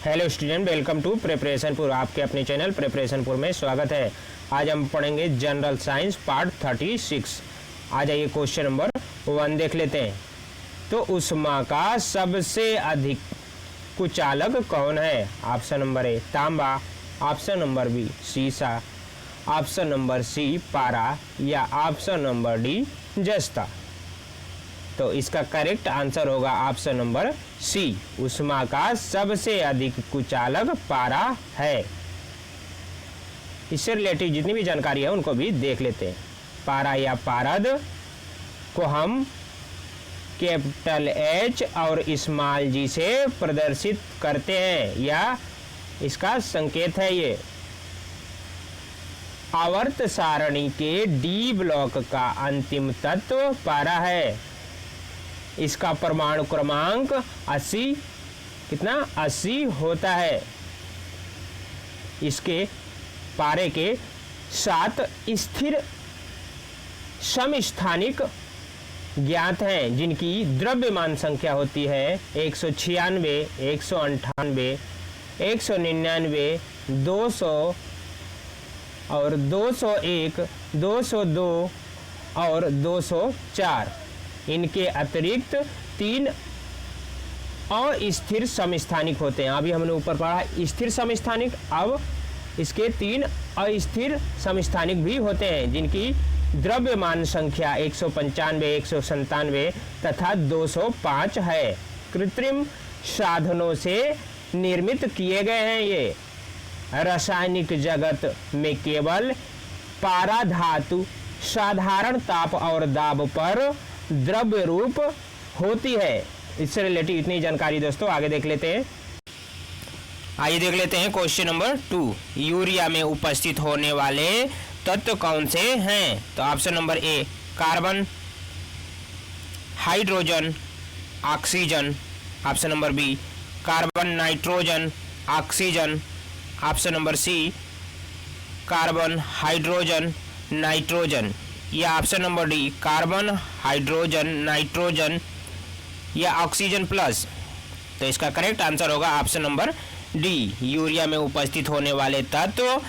Hello student, welcome to Preparationpur. आपके अपने channel प्रिपरेशनपुर में स्वागत है। आज हम पढ़ेंगे जनरल साइंस पार्ट 36। आ जाइए क्वेश्चन नंबर 1 देख लेते हैं। तो ऊष्मा का सबसे अधिक कुचालक कौन है? ऑप्शन नंबर ए तांबा, ऑप्शन नंबर बी सीसा, ऑप्शन नंबर सी पारा या ऑप्शन नंबर डी जस्ता। तो इसका करेक्ट आंसर होगा ऑप्शन नंबर सी। ऊष्मा का सबसे अधिक कुचालक पारा है। इससे रिलेटेड जितनी भी जानकारी है उनको भी देख लेते हैं। पारा या पारद को हम कैपिटल एच और स्मॉल जी से प्रदर्शित करते हैं या इसका संकेत है ये। आवर्त सारणी के डी ब्लॉक का अंतिम तत्व पारा है। इसका परमाणु क्रमांक 80 कितना 80 होता है। इसके पारे के 7 स्थिर समस्थानिक ज्ञात हैं जिनकी द्रव्यमान संख्या होती है 196, 198, 199, 200 और 201, 202 और 204। इनके अतिरिक्त 3 अस्थिर समस्थानिक होते हैं। अभी हमने ऊपर पढ़ा स्थिर समस्थानिक, अब इसके 3 अस्थिर समस्थानिक भी होते हैं जिनकी द्रव्यमान संख्या 195, 197 तथा 205 है। कृत्रिम साधनों से निर्मित किए गए हैं ये। रासायनिक जगत में केवल पारा धातु साधारण ताप और दाब पर द्रव्य रूप होती है। इससे रिलेटेड इतनी जानकारी दोस्तों आगे देख लेते हैं। आइए देख लेते हैं क्वेश्चन नंबर 2। यूरिया में उपस्थित होने वाले तत्व कौन से हैं? तो option number A carbon, hydrogen, oxygen, option number B carbon, nitrogen, oxygen, option number C carbon, hydrogen, nitrogen या option number D carbon, hydrogen, nitrogen या ऑक्सीजन प्लस। तो इसका करेक्ट आंसर होगा ऑप्शन नंबर डी। यूरिया में उपस्थित होने वाले तत्व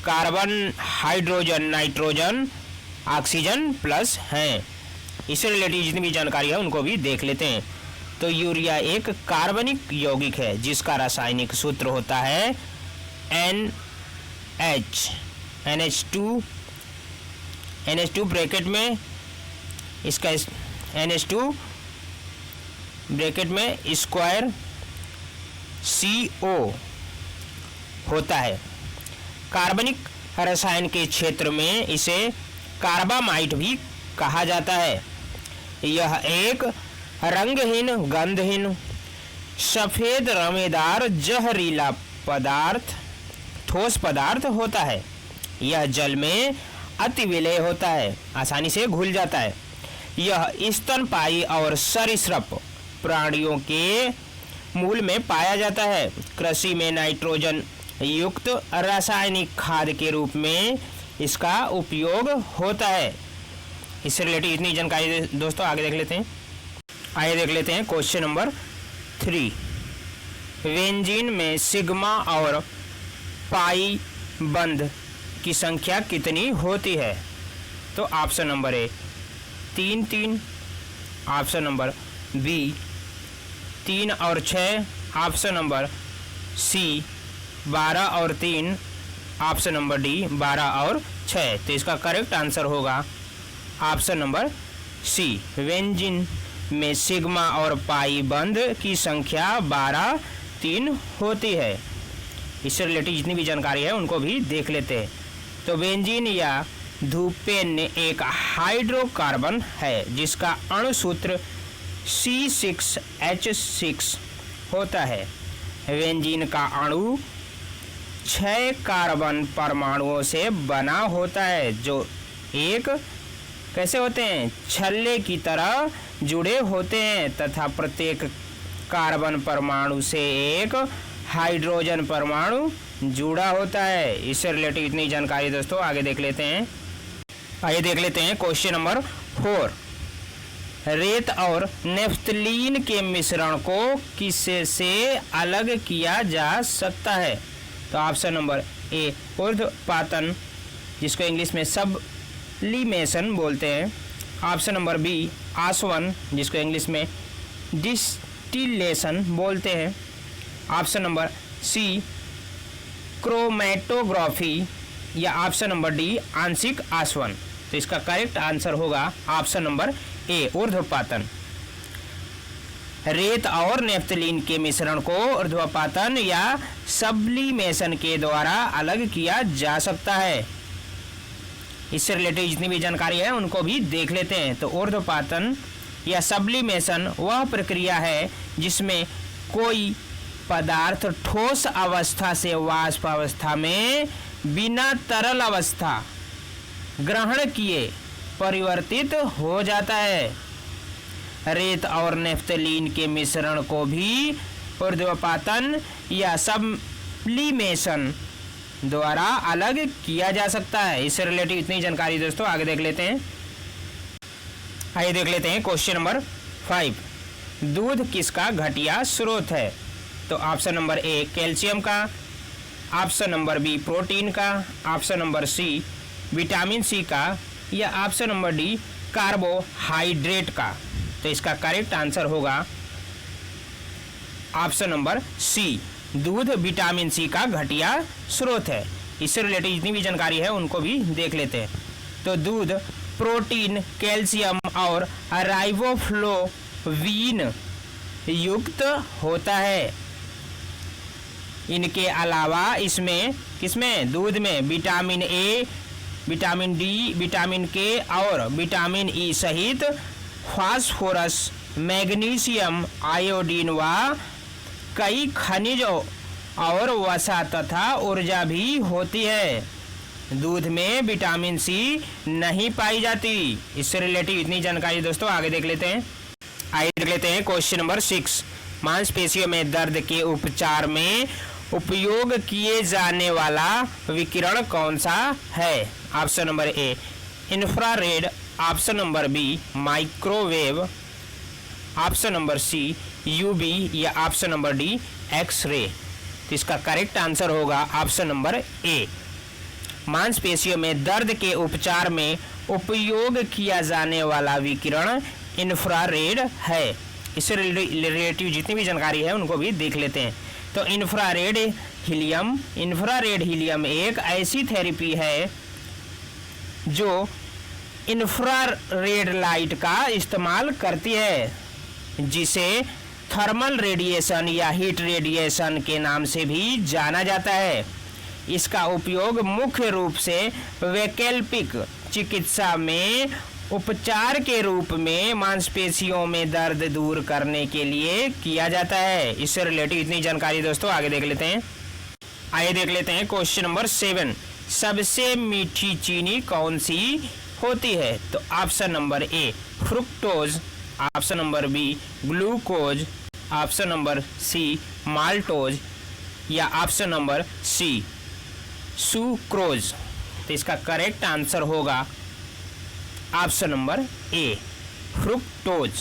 carbon, hydrogen, nitrogen, oxygen plus हैं। इससे रिलेटेड जितनी भी जानकारी है उनको भी देख लेते हैं। तो यूरिया एक कार्बनिक यौगिक है जिसका रासायनिक सूत्र होता है NH2 ब्रैकेट में, इसका NH2 ब्रैकेट में स्क्वायर CO होता है। कार्बनिक रसायन के क्षेत्र में इसे कार्बामाइट भी कहा जाता है। यह एक रंगहीन, गंधहीन, सफेद रमेदार जहरीला पदार्थ, ठोस पदार्थ होता है। यह जल में अति विलेय होता है, आसानी से घुल जाता है। यह स्तनपायी और सरीसृप प्राणियों के मूल में पाया जाता है। कृषि में नाइट्रोजन युक्त रासायनिक खाद के रूप में इसका उपयोग होता है। इससे रिलेटेड इतनी जानकारी दोस्तों आगे देख लेते हैं। आइए देख लेते हैं क्वेश्चन नंबर 3। बेंजीन में सिग्मा और पाई बंध की संख्या कितनी होती है? तो option number A 3, option number B 3 और 6, ऑप्शन नंबर सी 12 और 3, ऑप्शन नंबर डी 12 और 6। तो इसका करेक्ट आंसर होगा ऑप्शन नंबर सी। बेंजीन में सिग्मा और पाई बंध की संख्या 12, 3 होती है। इससे रिलेटेड जितनी भी जानकारी है उनको भी देख लेते हैं। तो बेंजीन या धूपेन एक हाइड्रोकार्बन है जिसका अणु सूत्र C6H6 होता है। बेंजीन का अणु 6 कार्बन परमाणुओं से बना होता है जो एक कैसे होते हैं, छल्ले की तरह जुड़े होते हैं तथा प्रत्येक कार्बन परमाणु से एक हाइड्रोजन परमाणु जुड़ा होता है। इससे रिलेटेड इतनी जानकारी दोस्तों आगे देख लेते हैं। आइए देख लेते हैं क्वेश्चन नंबर 4। रेत और नेफ्थलीन के मिश्रण को किससे अलग किया जा सकता है? तो ऑप्शन नंबर ए ऊर्ध्वपातन, जिसको इंग्लिश में सब्लिमेशन बोलते हैं। ऑप्शन नंबर बी आसवन, जिसको इंग्लिश में डिस्टिलेशन बोलते हैं। ऑप्शन नंबर सी क्रोमैटोग्राफी, या ऑप्शन नंबर डी आंशिक आसवन। तो इसका करेक्ट आंसर होगा ऑप्शन नंबर ए ऊर्ध्वपातन। रेत और नेफ्थलीन के मिश्रण को ऊर्ध्वपातन या सब्लिमेशन के द्वारा अलग किया जा सकता है। इससे रिलेटेड जितनी भी जानकारी है उनको भी देख लेते हैं। तो ऊर्ध्वपातन या सब्लिमेशन वह प्रक्रिया है जिसमें कोई पदार्थ ठोस अवस्था से वाष्प अवस्था में बिना तरल अवस्था ग्रहण किए परिवर्तित हो जाता है। रेत और नेफ्थलीन के मिश्रण को भी ऊर्ध्वपातन या सब्लिमेशन द्वारा अलग किया जा सकता है। इससे रिलेटेड इतनी जानकारी दोस्तों आगे देख लेते हैं। आइए देख लेते हैं क्वेश्चन नंबर 5। दूध किसका घटिया स्रोत है? तो ऑप्शन नंबर ए कैल्शियम का, ऑप्शन नंबर बी प्रोटीन का, option number C vitamin C का, या ऑप्शन नंबर डी कार्बोहाइड्रेट का। तो इसका करेक्ट आंसर होगा ऑप्शन नंबर सी, दूध विटामिन सी का घटिया स्रोत है। इससे रिलेटेड जितनी भी जानकारी है उनको भी देख लेते हैं। तो दूध प्रोटीन, कैल्शियम और राइबोफ्लोविन युक्त होता है। इनके अलावा इसमें किसमें दूध में vitamin A, vitamin D, vitamin के और विटामिन ई सहित फास्फोरस, मैग्नीशियम, आयोडीन व कई खनिज और वसा तथा ऊर्जा भी होती है। दूध में विटामिन सी नहीं पाई जाती। इससे रिलेटेड इतनी जानकारी दोस्तों आगे देख लेते हैं। आइए देख लेते हैं क्वेश्चन नंबर 6। मांसपेशियों में दर्द के उपचार में उपयोग किए जाने वाला विकिरण कौन सा है? Option number A infrared, option number B microwave, option number C UV, या ऑप्शन नंबर डी एक्सरे। तो इसका करेक्ट आंसर होगा ऑप्शन नंबर ए। मांसपेशियों में दर्द के उपचार में उपयोग किया जाने वाला विकिरण इंफ्रारेड है। इससे रिलेटिव जितनी भी जानकारी है उनको भी देख लेते हैं। तो इंफ्रारेड हीलियम एक ऐसी थेरेपी है जो इंफ्रारेड लाइट का इस्तेमाल करती है, जिसे थर्मल रेडिएशन या हीट रेडिएशन के नाम से भी जाना जाता है। इसका उपयोग मुख्य रूप से वैकल्पिक चिकित्सा में उपचार के रूप में मांसपेशियों में दर्द दूर करने के लिए किया जाता है। इससे रिलेटेड इतनी जानकारी दोस्तों आगे देख लेते हैं। आइए देख लेते हैं क्वेश्चन नंबर 7। सबसे मीठी चीनी कौन सी होती है? तो option number A fructose, option number B glucose, option number C maltose, या ऑप्शन नंबर सी सुक्रोज। तो इसका करेक्ट आंसर होगा ऑप्शन नंबर ए फ्रुक्टोज।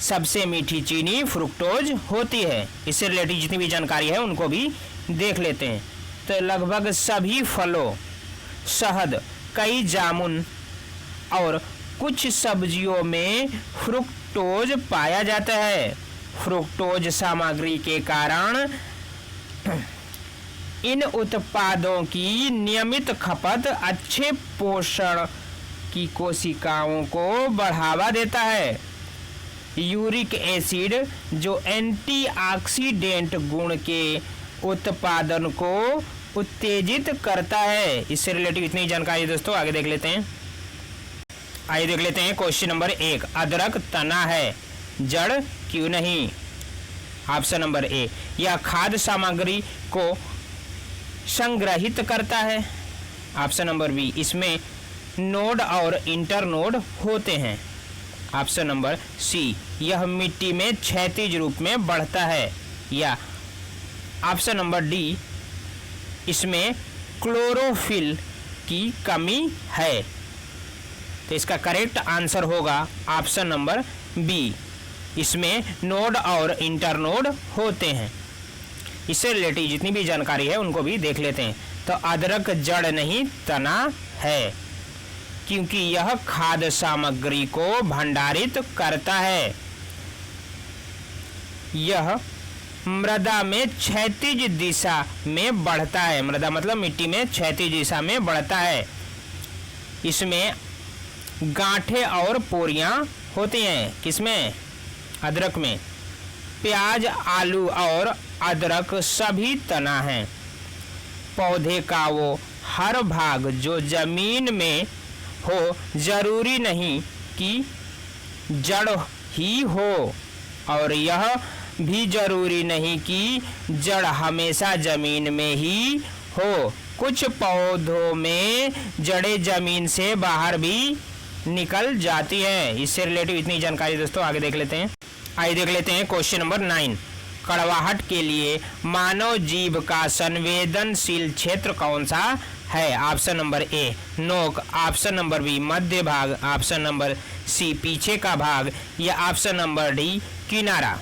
सबसे मीठी चीनी फ्रुक्टोज होती है। इससे रिलेटेड जितनी भी जानकारी है उनको भी देख लेते हैं। तो लगभग सभी फलों, शहद, कई जामुन और कुछ सब्जियों में फ्रुक्टोज पाया जाता है। फ्रुक्टोज सामग्री के कारण इन उत्पादों की नियमित खपत अच्छे पोषण की कोशिकाओं को बढ़ावा देता है। यूरिक एसिड जो एंटीऑक्सीडेंट गुण के उत्पादन को उत्तेजित करता है। इससे रिलेटेड इतनी जानकारी दोस्तों आगे देख लेते हैं। आइए देख लेते हैं क्वेश्चन नंबर 1। अदरक तना है, जड़ क्यों नहीं? ऑप्शन नंबर ए यह खाद्य सामग्री को संग्रहित करता है। ऑप्शन नंबर बी इसमें नोड और इंटरनोड होते हैं। ऑप्शन नंबर सी यह मिट्टी में क्षैतिज रूप में बढ़ता है। या ऑप्शन नंबर डी इसमें क्लोरोफिल की कमी है। तो इसका करेक्ट आंसर होगा ऑप्शन नंबर बी। इसमें नोड और इंटरनोड होते हैं। इससे रिलेटेड जितनी भी जानकारी है उनको भी देख लेते हैं। तो अदरक जड़ नहीं तना है, क्योंकि यह खाद्य सामग्री को भंडारित करता है। यह मृदा में क्षैतिज दिशा में बढ़ता है। मृदा मतलब मिट्टी में क्षैतिज दिशा में बढ़ता है। इसमें गांठें और पोरियां होती हैं। किसमें? अदरक में। प्याज, आलू और अदरक सभी तना है। पौधे का वो हर भाग जो जमीन में हो जरूरी नहीं कि जड़ ही हो, और यह भी जरूरी नहीं कि जड़ हमेशा जमीन में ही हो। कुछ पौधों में जड़ें जमीन से बाहर भी निकल जाती है। इससे रिलेटिव इतनी जानकारी दोस्तों आगे देख लेते हैं। आइए देख लेते हैं क्वेश्चन नंबर 9। कड़वाहट के लिए मानव जीभ का संवेदनशील क्षेत्र कौन सा है? ऑप्शन नंबर ए नोक, ऑप्शन नंबर बी मध्य भाग, ऑप्शन नंबर सी पीछे का भाग, या ऑप्शन नंबर डी किनारा।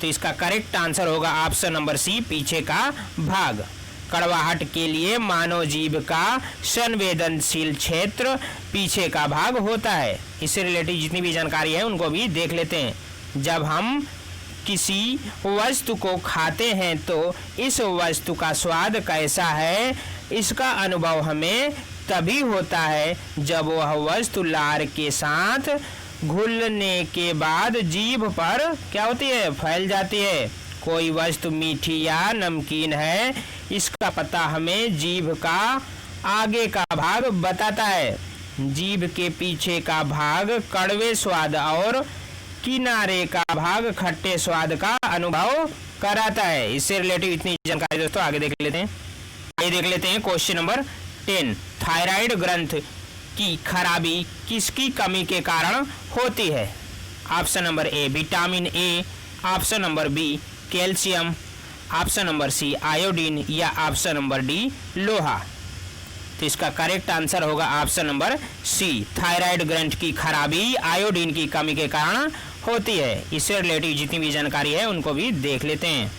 तो इसका करेक्ट आंसर होगा ऑप्शन नंबर सी पीछे का भाग। कड़वाहट के लिए मानव जीभ का संवेदनशील क्षेत्र पीछे का भाग होता है। इससे रिलेटेड जितनी भी जानकारी है उनको भी देख लेते हैं। जब हम किसी वस्तु को खाते हैं तो इस वस्तु का स्वाद कैसा है, इसका अनुभव हमें तभी होता है जब वह वस्तु लार के साथ घुलने के बाद जीभ पर क्या होती है? फैल जाती है। कोई वस्तु मीठी या नमकीन है, इसका पता हमें जीभ का आगे का भाग बताता है। जीभ के पीछे का भाग कड़वे स्वाद और किनारे का भाग खट्टे स्वाद का अनुभव कराता है। इससे रिलेटिव इतनी जानकारी दोस्तों आगे देख लेते हैं। आगे देख लेते हैं क्वेश्चन नंबर 10। थायराइड ग्रंथ की खराबी किसकी कमी के कारण होती है? Option number A vitamin A, option number B calcium, option number C iodine, या ऑप्शन नंबर डी लोहा। तो इसका करेक्ट आंसर होगा ऑप्शन नंबर सी। थायराइड ग्रंथ की खराबी आयोडीन की कमी के कारण होती है। इससे रिलेटिव जितनी भी जानकारी है उनको भी देख लेते हैं।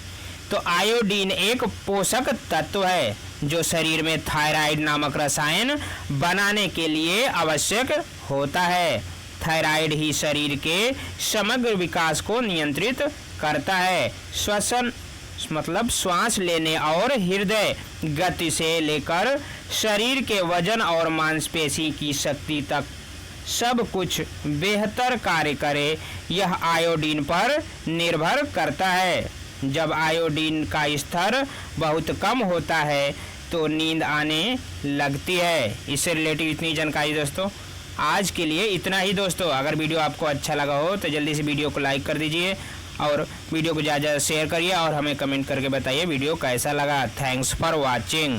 तो आयोडीन एक पोषक तत्व है जो शरीर में थायराइड नामक रसायन बनाने के लिए आवश्यक होता है। थायराइड ही शरीर के समग्र विकास को नियंत्रित करता है। श्वसन मतलब श्वास लेने और हृदय गति से लेकर शरीर के वजन और मांसपेशी की शक्ति तक सब कुछ बेहतर कार्य करे, यह आयोडीन पर निर्भर करता है। जब आयोडीन का स्तर बहुत कम होता है तो नींद आने लगती है। इससे रिलेटिव इतनी जानकारी दोस्तों आज के लिए इतना ही। दोस्तों अगर वीडियो आपको अच्छा लगा हो तो जल्दी से वीडियो को लाइक कर दीजिए और वीडियो को ज़्यादा शेयर करिए और हमें कमेंट करके बताइए वीडियो कैसा लगा। Thanks for watching.